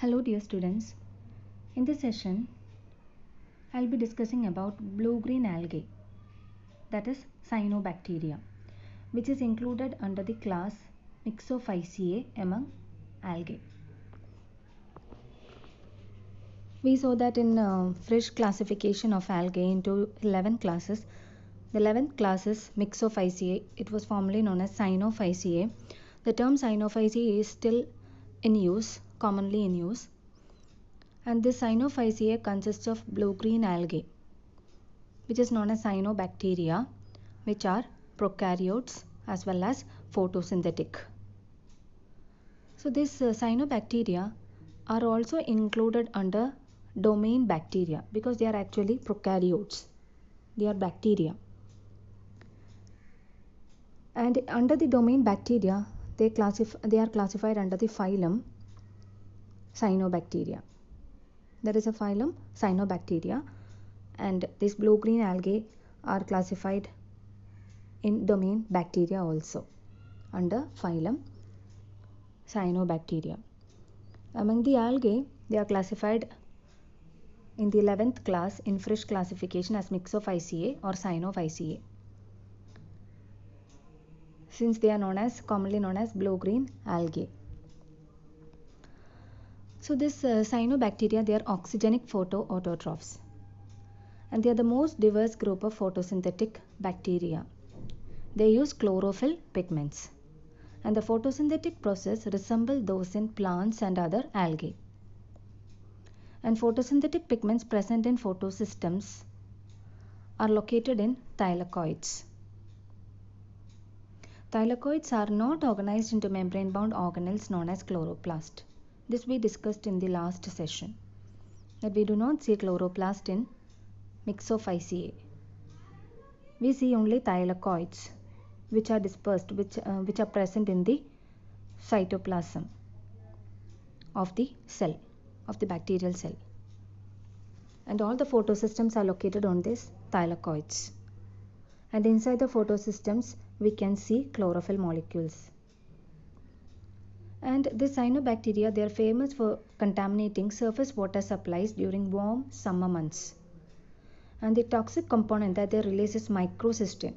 Hello dear students. In this session, I'll be discussing about blue-green algae, that is cyanobacteria, which is included under the class Myxophyceae among algae. We saw that in Frisch classification of algae into 11 classes. The 11th class is Myxophyceae. It was formerly known as Cyanophyceae. The term Cyanophyceae is still in use, commonly in use. And this Cyanophyceae consists of blue-green algae, which is known as cyanobacteria, which are prokaryotes as well as photosynthetic. So these cyanobacteria are also included under domain bacteria because they are actually prokaryotes. They are bacteria. And under the domain bacteria, they are classified under the phylum Cyanobacteria. There is a phylum Cyanobacteria, and these blue-green algae are classified in domain bacteria also under phylum Cyanobacteria. Among the algae, they are classified in the 11th class in Frisch classification as Myxophyceae or Cyanophyceae, since they are commonly known as blue-green algae. So this cyanobacteria, they are oxygenic photoautotrophs, and they are the most diverse group of photosynthetic bacteria. They use chlorophyll pigments, and the photosynthetic process resembles those in plants and other algae. And photosynthetic pigments present in photosystems are located in thylakoids. Thylakoids are not organized into membrane-bound organelles known as chloroplast. This we discussed in the last session, that we do not see chloroplast in Myxophyceae. We see only thylakoids, which are dispersed, which are present in the cytoplasm of the cell, of the bacterial cell. And all the photosystems are located on these thylakoids. And inside the photosystems, we can see chlorophyll molecules. And the cyanobacteria, they are famous for contaminating surface water supplies during warm summer months. And the toxic component that they release is microcystin.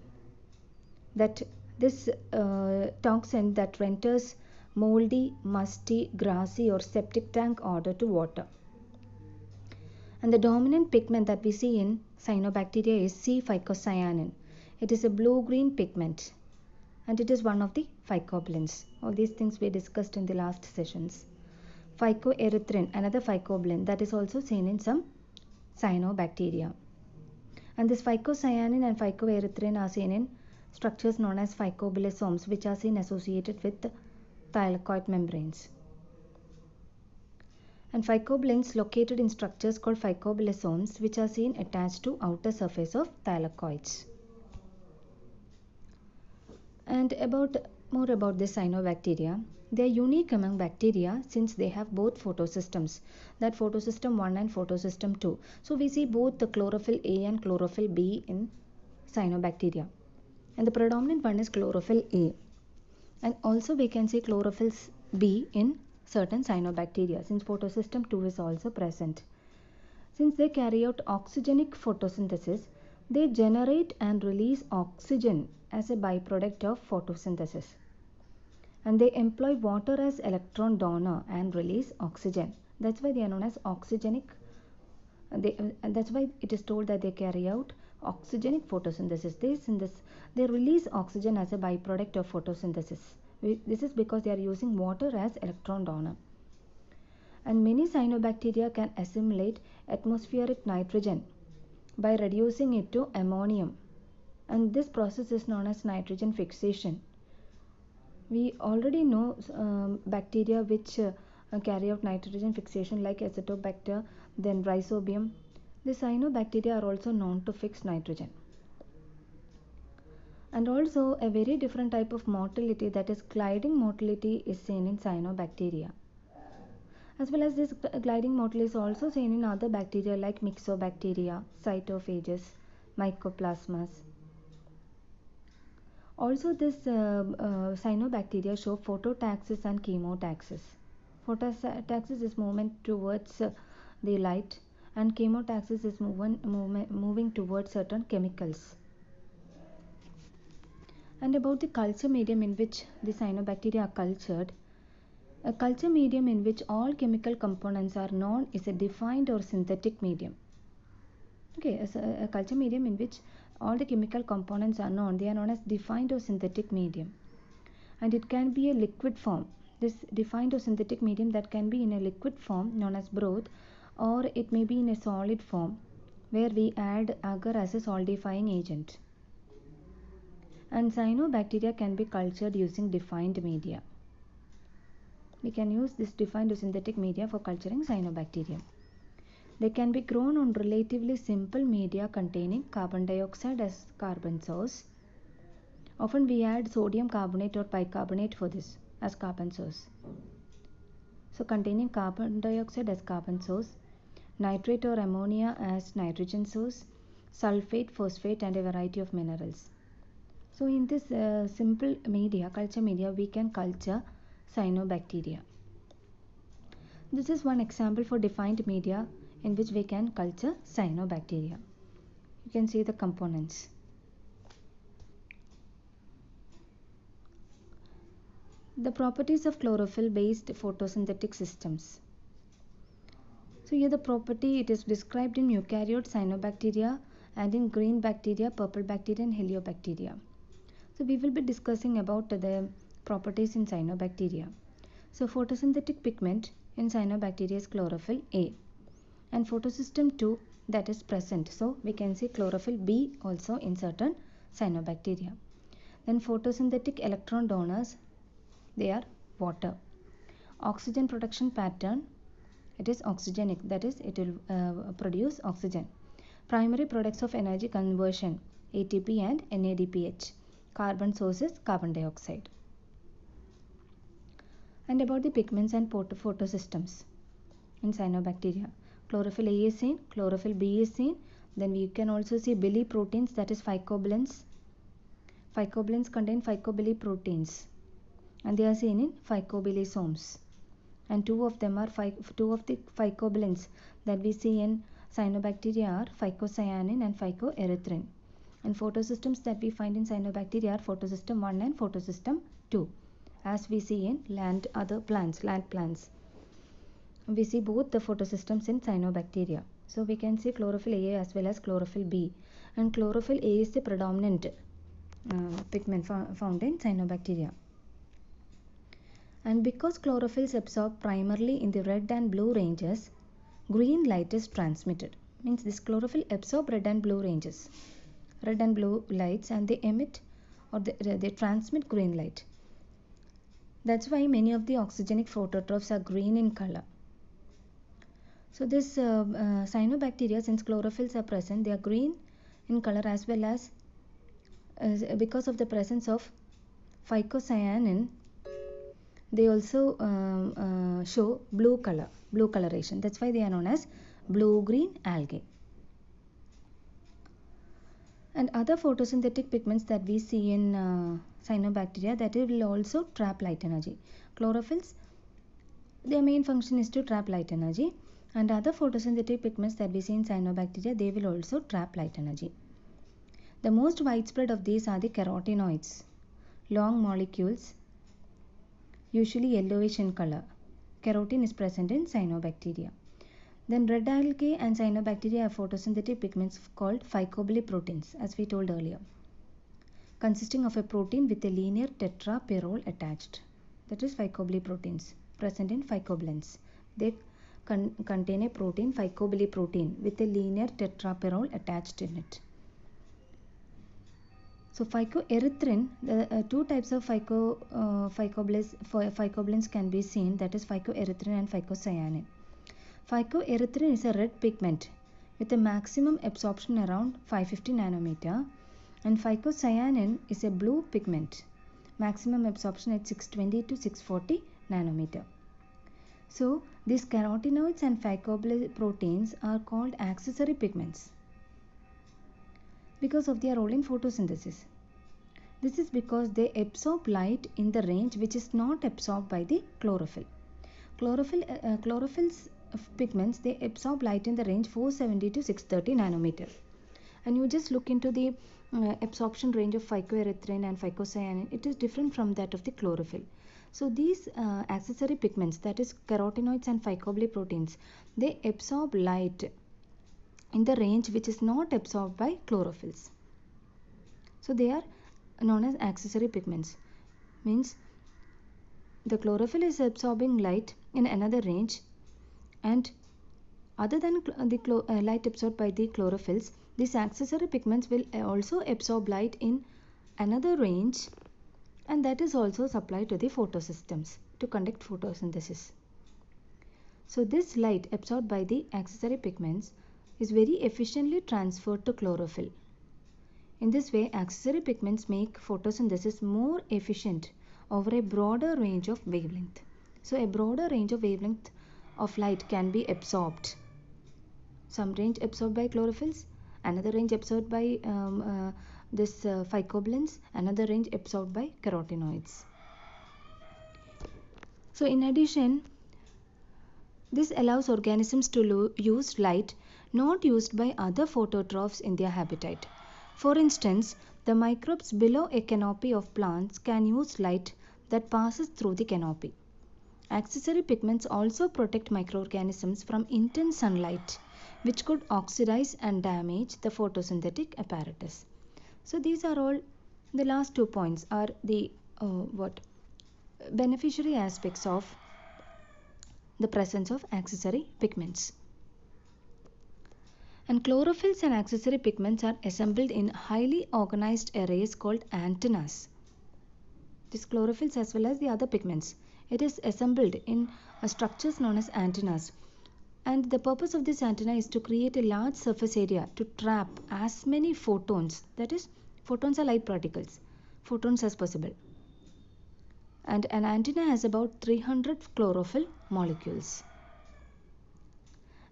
That this toxin that renders moldy, musty, grassy or septic tank odor to water. And the dominant pigment that we see in cyanobacteria is C-phycocyanin. It is a blue-green pigment, and it is one of the phycobilins. All these things we discussed in the last sessions. Phycoerythrin, another phycobilin that is also seen in some cyanobacteria. And this phycocyanin and phycoerythrin are seen in structures known as phycobilisomes, which are seen associated with thylakoid membranes. And phycobilins located in structures called phycobilisomes, which are seen attached to outer surface of thylakoids. And more about this cyanobacteria, they are unique among bacteria since they have both photosystems, that photosystem 1 and photosystem 2. So we see both the chlorophyll A and chlorophyll B in cyanobacteria, and the predominant one is chlorophyll A. And also we can see chlorophyll B in certain cyanobacteria, since photosystem 2 is also present. Since they carry out oxygenic photosynthesis, they generate and release oxygen as a byproduct of photosynthesis. And they employ water as electron donor and release oxygen. That's why they are known as oxygenic. That's why it is told that they carry out oxygenic photosynthesis. They release oxygen as a byproduct of photosynthesis. This is because they are using water as electron donor. And many cyanobacteria can assimilate atmospheric nitrogen by reducing it to ammonium, and this process is known as nitrogen fixation. We already know bacteria which carry out nitrogen fixation, like Acetobacter, then Rhizobium. The cyanobacteria are also known to fix nitrogen. And also a very different type of motility, that is gliding motility, is seen in cyanobacteria. As well as this gliding motility is also seen in other bacteria like Myxobacteria, cytophages, Mycoplasmas. Also this cyanobacteria show phototaxis and chemotaxis. Phototaxis is movement towards the light, and chemotaxis is moving towards certain chemicals. And about the culture medium in which the cyanobacteria are cultured, a culture medium in which all chemical components are known is a defined or synthetic medium. Okay, as a culture medium in which all the chemical components are known, they are known as defined or synthetic medium. And it can be a liquid form. This defined or synthetic medium that can be in a liquid form known as broth, or it may be in a solid form where we add agar as a solidifying agent. And cyanobacteria can be cultured using defined media. We can use this defined or synthetic media for culturing cyanobacteria. They can be grown on relatively simple media containing carbon dioxide as carbon source. Often we add sodium carbonate or bicarbonate for this as carbon source. So containing carbon dioxide as carbon source, nitrate or ammonia as nitrogen source, sulfate, phosphate, and a variety of minerals. So in this simple media, culture media, we can culture cyanobacteria. This is one example for defined media in which we can culture cyanobacteria. You can see the components. The properties of chlorophyll based photosynthetic systems. So here the property, it is described in eukaryote cyanobacteria and in green bacteria, purple bacteria, and heliobacteria. So we will be discussing about the properties in cyanobacteria. So photosynthetic pigment in cyanobacteria is chlorophyll A, and photosystem 2 that is present. So we can see chlorophyll B also in certain cyanobacteria. Then photosynthetic electron donors, they are water. Oxygen production pattern, it is oxygenic, that is it will produce oxygen. Primary products of energy conversion, ATP and NADPH. Carbon sources, carbon dioxide. And about the pigments and photosystems in cyanobacteria. Chlorophyll A is seen, chlorophyll B is seen. Then we can also see biliproteins, that is phycobilins. Phycobilins contain phycobiliproteins, and they are seen in phycobilisomes. And two of the phycobilins that we see in cyanobacteria are phycocyanin and phycoerythrin. And photosystems that we find in cyanobacteria are photosystem 1 and photosystem 2, as we see in land plants. We see both the photosystems in cyanobacteria. So we can see chlorophyll A as well as chlorophyll B, and chlorophyll A is the predominant pigment found in cyanobacteria. And because chlorophylls absorb primarily in the red and blue ranges, green light is transmitted. Means this chlorophyll absorb red and blue ranges, red and blue lights, and they emit or they transmit green light. That's why many of the oxygenic phototrophs are green in color. So this cyanobacteria, since chlorophylls are present, they are green in color, as well as because of the presence of phycocyanin, they also show blue coloration. That's why they are known as blue-green algae. And other photosynthetic pigments that we see in cyanobacteria, that will also trap light energy. Chlorophylls, their main function is to trap light energy, and other photosynthetic pigments that we see in cyanobacteria, they will also trap light energy. The most widespread of these are the carotenoids, long molecules, usually yellowish in color. Carotene is present in cyanobacteria. Then red algae and cyanobacteria have photosynthetic pigments called phycobiliproteins, as we told earlier, consisting of a protein with a linear tetrapyrrole attached. That is phycobiliproteins present in phycobilins. They contain a protein, phycobiliprotein, with a linear tetrapyrrole attached in it. So phycoerythrin, the two types of phycobilins can be seen, that is phycoerythrin and phycocyanin. Phycoerythrin is a red pigment with a maximum absorption around 550 nanometer, and phycocyanin is a blue pigment, maximum absorption at 620 to 640 nanometer. So these carotenoids and phycobiliproteins are called accessory pigments because of their role in photosynthesis. This is because they absorb light in the range which is not absorbed by the chlorophyll. Chlorophyll's pigments, they absorb light in the range 470 to 630 nanometer. And you just look into the absorption range of phycoerythrin and phycocyanin. It is different from that of the chlorophyll. So these accessory pigments, that is carotenoids and phycobiliproteins, they absorb light in the range which is not absorbed by chlorophylls. So they are known as accessory pigments. Means the chlorophyll is absorbing light in another range, and other than the light absorbed by the chlorophylls, these accessory pigments will also absorb light in another range, and that is also supplied to the photosystems to conduct photosynthesis. So this light absorbed by the accessory pigments is very efficiently transferred to chlorophyll. In this way, accessory pigments make photosynthesis more efficient over a broader range of wavelength. So a broader range of wavelength of light can be absorbed. Some range absorbed by chlorophylls, another range absorbed by phycobilins, another range absorbed by carotenoids. So in addition, this allows organisms to use light not used by other phototrophs in their habitat. For instance, the microbes below a canopy of plants can use light that passes through the canopy. Accessory pigments also protect microorganisms from intense sunlight, which could oxidize and damage the photosynthetic apparatus. So these are all, the last 2 points are the beneficiary aspects of the presence of accessory pigments. And chlorophylls and accessory pigments are assembled in highly organized arrays called antennas. These chlorophylls as well as the other pigments, it is assembled in structures known as antennas. And the purpose of this antenna is to create a large surface area to trap as many photons, that is, photons are light particles, photons as possible. And an antenna has about 300 chlorophyll molecules.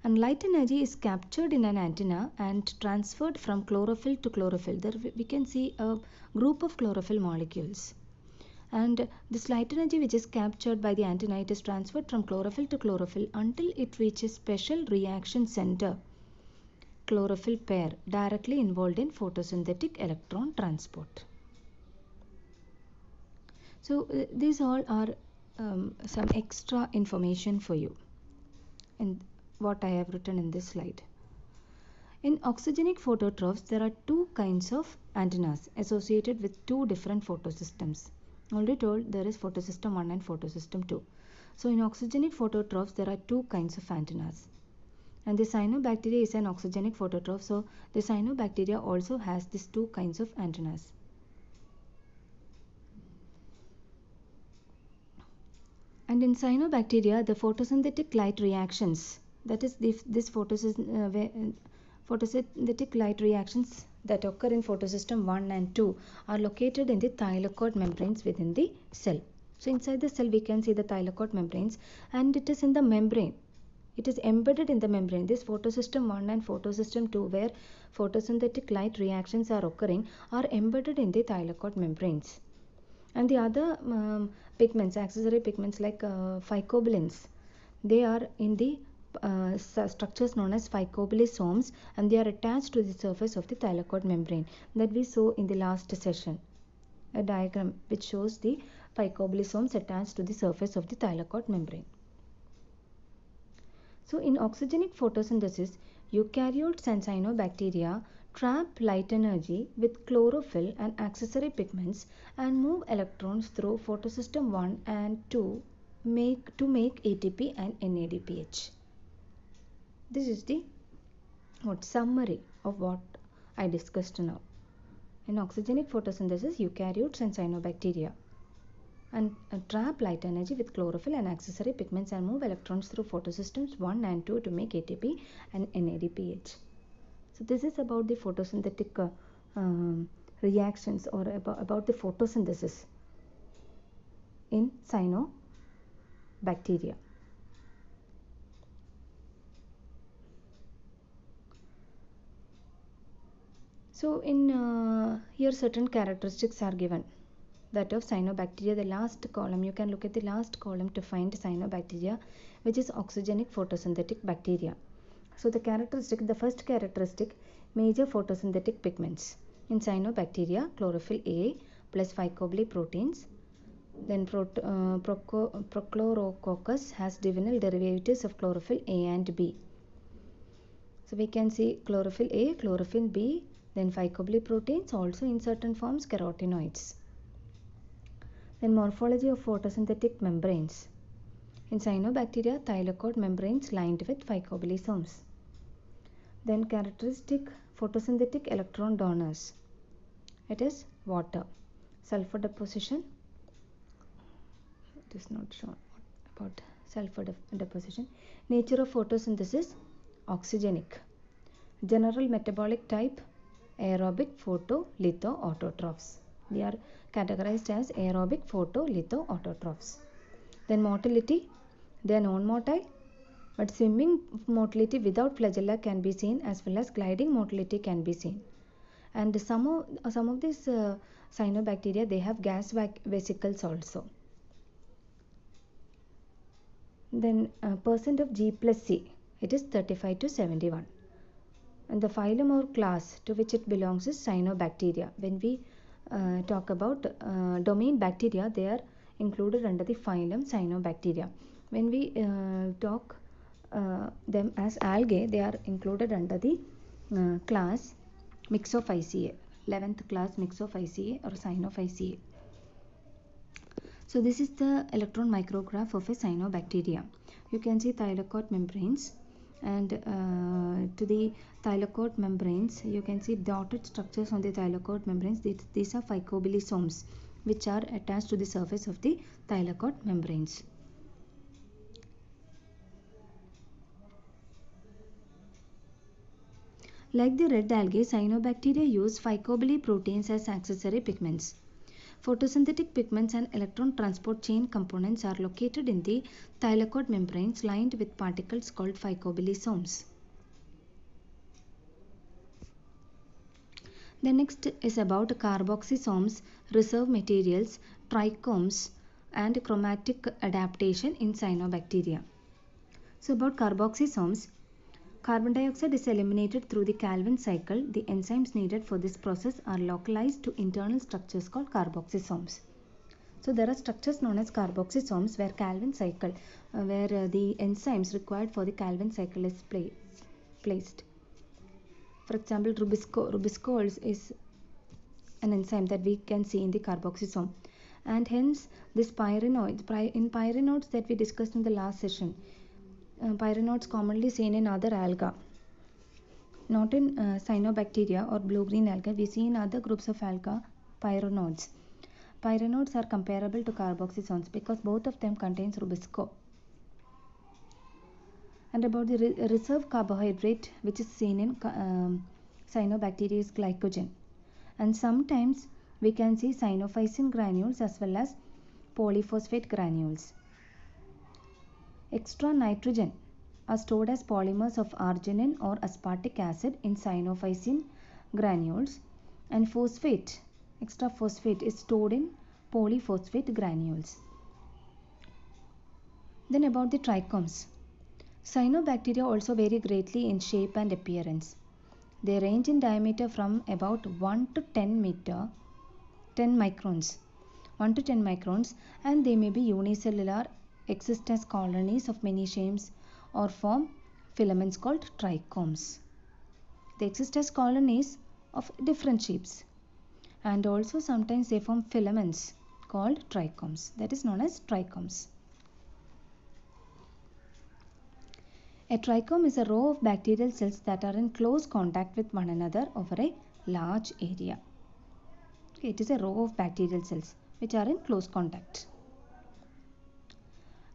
And light energy is captured in an antenna and transferred from chlorophyll to chlorophyll. There we can see a group of chlorophyll molecules. And this light energy which is captured by the antenna, it is transferred from chlorophyll to chlorophyll until it reaches special reaction center, chlorophyll pair, directly involved in photosynthetic electron transport. So these all are some extra information for you in what I have written in this slide. In oxygenic phototrophs, there are two kinds of antennas associated with two different photosystems. Already told, there is photosystem 1 and photosystem 2. So in oxygenic phototrophs, there are two kinds of antennas. And the cyanobacteria is an oxygenic phototroph, so the cyanobacteria also has these two kinds of antennas. And in cyanobacteria, the photosynthetic light reactions, that is this photosynthetic light reactions that occur in photosystem 1 and 2 are located in the thylakoid membranes within the cell. So inside the cell we can see the thylakoid membranes, and it is in the membrane. It is embedded in the membrane. This photosystem 1 and photosystem 2, where photosynthetic light reactions are occurring, are embedded in the thylakoid membranes. And the other pigments, accessory pigments like phycobilins, they are in the structures known as phycobilisomes, and they are attached to the surface of the thylakoid membrane that we saw in the last session. A diagram which shows the phycobilisomes attached to the surface of the thylakoid membrane. So in oxygenic photosynthesis, eukaryotes and cyanobacteria trap light energy with chlorophyll and accessory pigments and move electrons through photosystem 1 and 2 to make ATP and NADPH. This is the summary of what I discussed now. In oxygenic photosynthesis, eukaryotes and cyanobacteria and trap light energy with chlorophyll and accessory pigments and move electrons through photosystems 1 and 2 to make ATP and NADPH. So this is about the photosynthetic reactions, or about the photosynthesis in cyanobacteria. So in here certain characteristics are given. that of cyanobacteria. The last column, you can look at the last column to find cyanobacteria, which is oxygenic photosynthetic bacteria. So the first characteristic, major photosynthetic pigments. In cyanobacteria, chlorophyll A plus phycobilly proteins. Then Prochlorococcus has divinyl derivatives of chlorophyll A and B. So we can see chlorophyll A, chlorophyll B, then phycobilly proteins, also in certain forms carotenoids. Then morphology of photosynthetic membranes. In cyanobacteria, thylakoid membranes lined with phycobilisomes. Then characteristic photosynthetic electron donors. It is water. Sulfur deposition. It is not shown about sulfur deposition. Nature of photosynthesis, oxygenic. General metabolic type, aerobic photolithoautotrophs. They are categorized as aerobic photolithoautotrophs. Then motility, they are non-motile, but swimming motility without flagella can be seen, as well as gliding motility can be seen. And some of these cyanobacteria, they have gas vesicles also. Then percent of G plus C, it is 35 to 71. And the phylum or class to which it belongs is cyanobacteria. When we talk about domain bacteria, they are included under the phylum cyanobacteria. When we talk them as algae, they are included under the class Mixophyceae, 11th class Mixophyceae or Cyanophyceae. So this is the electron micrograph of a cyanobacteria. You can see thylakoid membranes, and to the thylakoid membranes, you can see dotted structures on the thylakoid membranes. These are phycobilisomes, which are attached to the surface of the thylakoid membranes. Like the red algae, cyanobacteria use phycobilly proteins as accessory pigments. Photosynthetic pigments and electron transport chain components are located in the thylakoid membranes lined with particles called phycobilisomes. The next is about carboxysomes, reserve materials, trichomes, and chromatic adaptation in cyanobacteria. So about carboxysomes, carbon dioxide is eliminated through the Calvin cycle. The enzymes needed for this process are localized to internal structures called carboxysomes. So there are structures known as carboxysomes where Calvin cycle, the enzymes required for the Calvin cycle is placed. For example, rubisco is an enzyme that we can see in the carboxysome, and hence this pyrenoids, in pyrenoids that we discussed in the last session, pyrenoids commonly seen in other alga, not in cyanobacteria or blue-green alga. We see in other groups of alga pyrenoids. Pyrenoids are comparable to carboxysomes because both of them contains rubisco. And about the reserve carbohydrate which is seen in cyanobacteria is glycogen. And sometimes we can see cyanophycin granules as well as polyphosphate granules. Extra nitrogen are stored as polymers of arginine or aspartic acid in cyanophycin granules, and extra phosphate is stored in polyphosphate granules. Then about the trichomes. Cyanobacteria also vary greatly in shape and appearance. They range in diameter from about 1 to 10 microns, and they may be unicellular, exist as colonies of many shapes, or form filaments called trichomes. They exist as colonies of different shapes, and also sometimes they form filaments called trichomes, that is known as trichomes. A trichome is a row of bacterial cells that are in close contact with one another over a large area. Okay, it is a row of bacterial cells which are in close contact.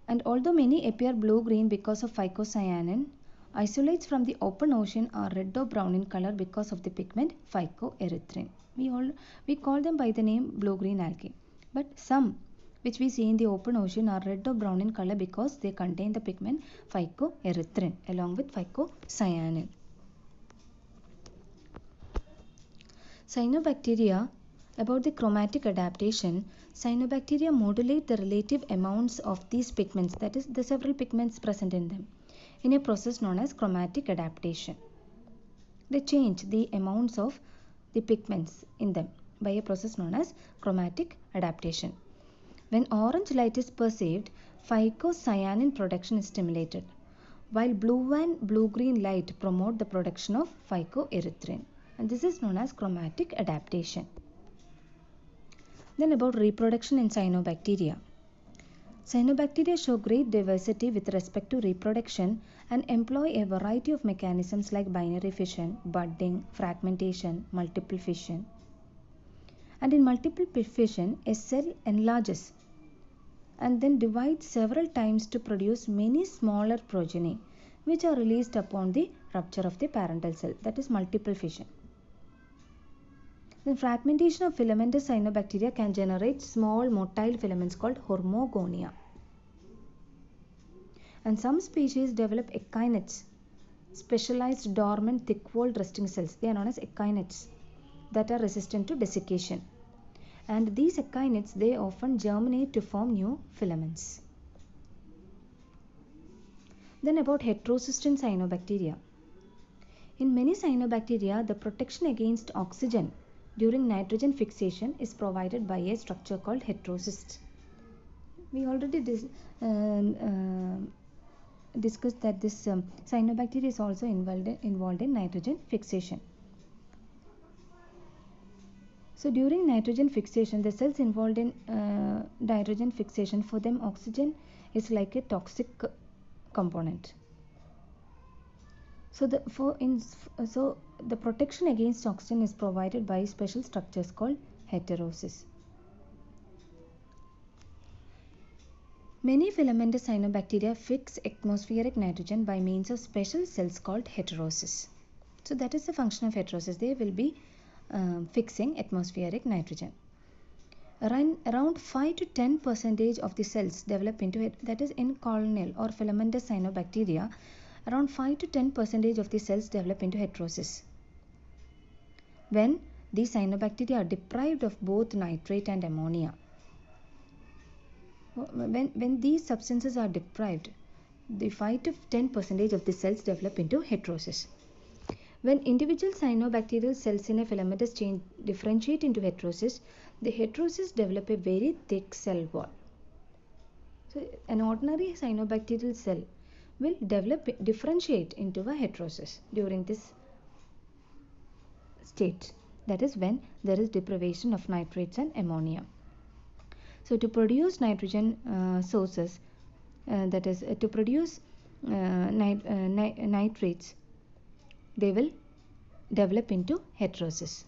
And although many appear blue-green because of phycocyanin, isolates from the open ocean are red or brown in color because of the pigment phycoerythrin. We call them by the name blue-green algae. But some which we see in the open ocean are red or brown in color because they contain the pigment phycoerythrin along with phycocyanin. Cyanobacteria About the chromatic adaptation, cyanobacteria modulate the relative amounts of these pigments, that is, the several pigments present in them, in a process known as chromatic adaptation. They change the amounts of the pigments in them by a process known as chromatic adaptation. When orange light is perceived, phycocyanin production is stimulated, while blue and blue-green light promote the production of phycoerythrin, and this is known as chromatic adaptation. Then about reproduction in cyanobacteria. Cyanobacteria show great diversity with respect to reproduction and employ a variety of mechanisms like binary fission, budding, fragmentation, multiple fission. And in multiple fission, a cell enlarges and then divides several times to produce many smaller progeny, which are released upon the rupture of the parental cell, that is multiple fission. Then fragmentation of filamentous cyanobacteria can generate small motile filaments called hormogonia. And some species develop echinets, specialized dormant thick-walled resting cells. They are known as echinets that are resistant to desiccation. And these echinets, they often germinate to form new filaments. Then about heterocyst in cyanobacteria. In many cyanobacteria, the protection against oxygen during nitrogen fixation is provided by a structure called heterocyst. We already discussed that this cyanobacteria is also involved in nitrogen fixation. So during nitrogen fixation, the cells involved in nitrogen fixation, for them oxygen is like a toxic component. So the protection against oxygen is provided by special structures called heterocysts. Many filamentous cyanobacteria fix atmospheric nitrogen by means of special cells called heterocysts. So that is the function of heterocysts. They will be fixing atmospheric nitrogen. Around 5 to 10% of the cells develop into it, that is in colonial or filamentous cyanobacteria, around 5 to 10% of the cells develop into heterocysts. When these cyanobacteria are deprived of both nitrate and ammonia. When these substances are deprived, the 5 to 10% of the cells develop into heterocysts. When individual cyanobacterial cells in a filamentous chain differentiate into heterocysts, the heterocysts develop a very thick cell wall. So an ordinary cyanobacterial cell will differentiate into a heterocyst during this state. That is when there is deprivation of nitrates and ammonia. So to produce nitrogen sources, that is to produce nitrates, they will develop into heterocysts.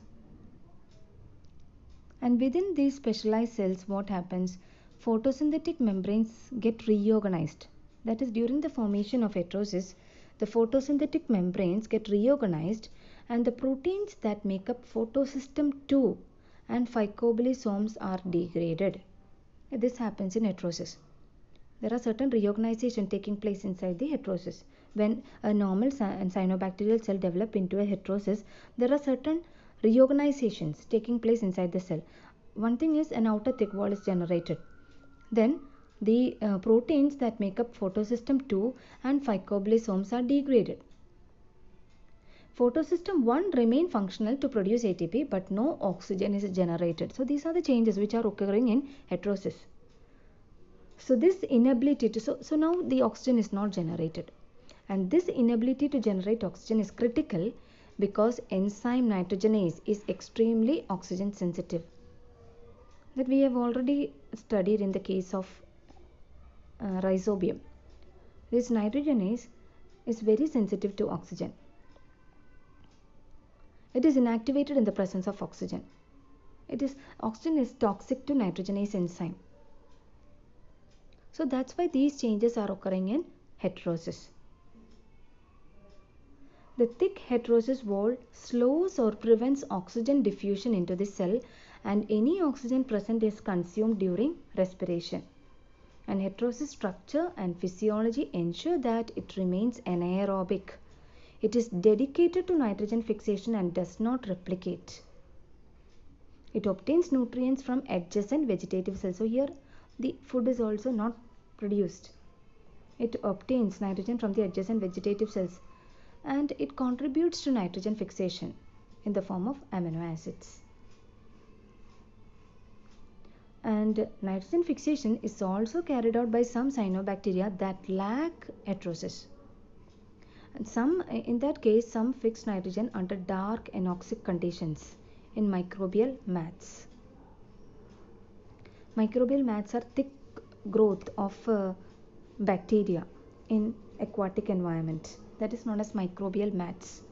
And within these specialized cells, what happens? Photosynthetic membranes get reorganized. That is, during the formation of heterocysts, the photosynthetic membranes get reorganized and the proteins that make up photosystem II and phycobilisomes are degraded. This happens in heterocysts. There are certain reorganization taking place inside the heterocyst. When a normal cyanobacterial cell develops into a heterocyst, there are certain reorganizations taking place inside the cell. One thing is an outer thick wall is generated. Then the proteins that make up photosystem II and phycobilisomes are degraded. Photosystem I remain functional to produce ATP, but no oxygen is generated. So these are the changes which are occurring in heterocysts. So this inability to, so now the oxygen is not generated. And this inability to generate oxygen is critical because enzyme nitrogenase is extremely oxygen sensitive. That we have already studied in the case of rhizobium. This nitrogenase is very sensitive to oxygen. It is inactivated in the presence of oxygen. Oxygen is toxic to nitrogenase enzyme. So that's why these changes are occurring in heterocysts. The thick heterocyst wall slows or prevents oxygen diffusion into the cell, and any oxygen present is consumed during respiration. And heterocyst structure and physiology ensure that it remains anaerobic. It is dedicated to nitrogen fixation and does not replicate. It obtains nutrients from adjacent vegetative cells. So here the food is also not produced. It obtains nitrogen from the adjacent vegetative cells, and it contributes to nitrogen fixation in the form of amino acids. And nitrogen fixation is also carried out by some cyanobacteria that lack heterosis. And in that case, some fix nitrogen under dark anoxic conditions in microbial mats. Microbial mats are thick growth of bacteria in aquatic environment, that is known as microbial mats.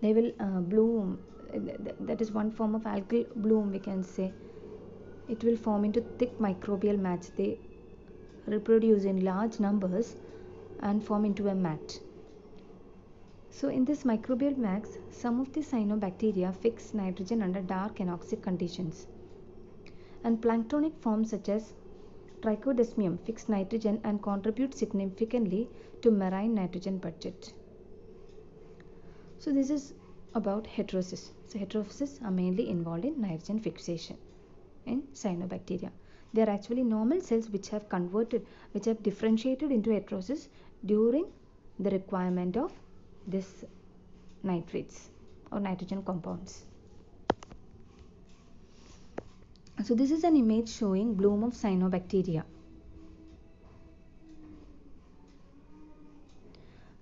They will bloom, that is one form of algal bloom, we can say. It will form into thick microbial mats. They reproduce in large numbers and form into a mat. So in this microbial mats, some of the cyanobacteria fix nitrogen under dark anoxic conditions. And planktonic forms such as Trichodesmium fix nitrogen and contribute significantly to marine nitrogen budget. So this is about heterosis. So heterosis are mainly involved in nitrogen fixation in cyanobacteria. They are actually normal cells which have differentiated into heterosis during the requirement of this nitrates or nitrogen compounds. So this is an image showing bloom of cyanobacteria.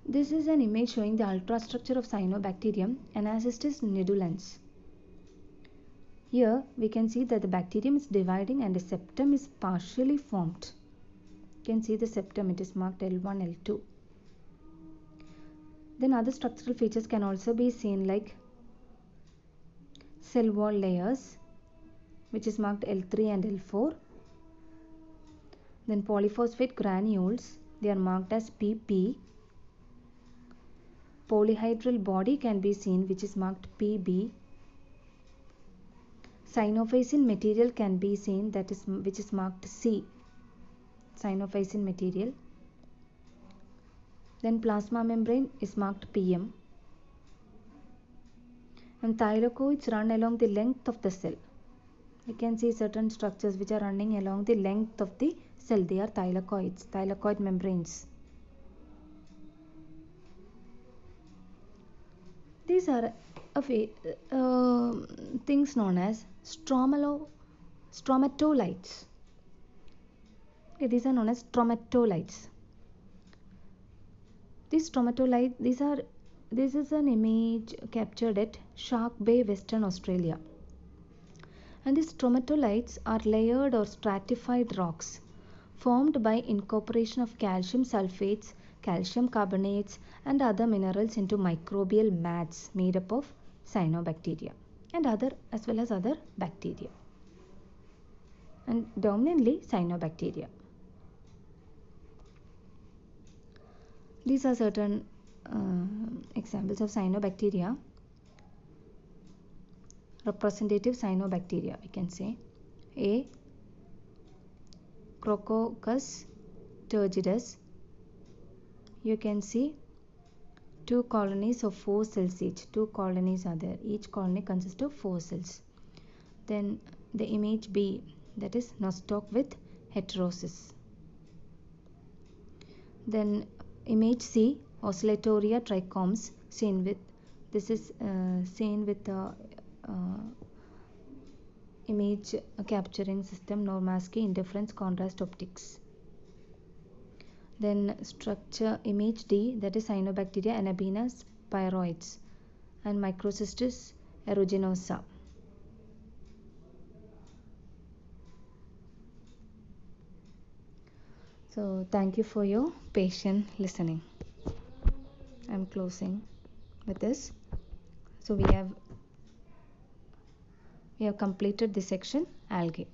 This is an image showing the ultrastructure of Cyanobacterium Anasystis nidulans. Here we can see that the bacterium is dividing and the septum is partially formed. You can see the septum, it is marked L1, L2. Then other structural features can also be seen, like cell wall layers, which is marked L3 and L4. Then polyphosphate granules, they are marked as PP. Polyhedral body can be seen, which is marked PB. Cyanophysin material can be seen, which is marked C. Cyanophysin material. Then plasma membrane is marked PM. And thylakoids run along the length of the cell. You can see certain structures which are running along the length of the cell. They are thylakoids, thylakoid membranes. These are things known as stromatolites. Okay, these are known as stromatolites. This is an image captured at Shark Bay, Western Australia. And these stromatolites are layered or stratified rocks formed by incorporation of calcium sulfates, calcium carbonates and other minerals into microbial mats made up of cyanobacteria and other bacteria, and dominantly cyanobacteria. These are certain examples of cyanobacteria, representative cyanobacteria, we can say. A. Crococcus turgidus. You can see 2 colonies of 4 cells each. 2 colonies are there. Each colony consists of 4 cells. Then the image B, that is nostoc with heterosis. Then image C, Oscillatoria trichomes, seen with image capturing system Normarsky interference contrast optics. Then structure image D, that is Cyanobacteria Anabaena spiroides and Microcystis aeruginosa. So thank you for your patient listening. I'm closing with this. So we have completed this section, algae.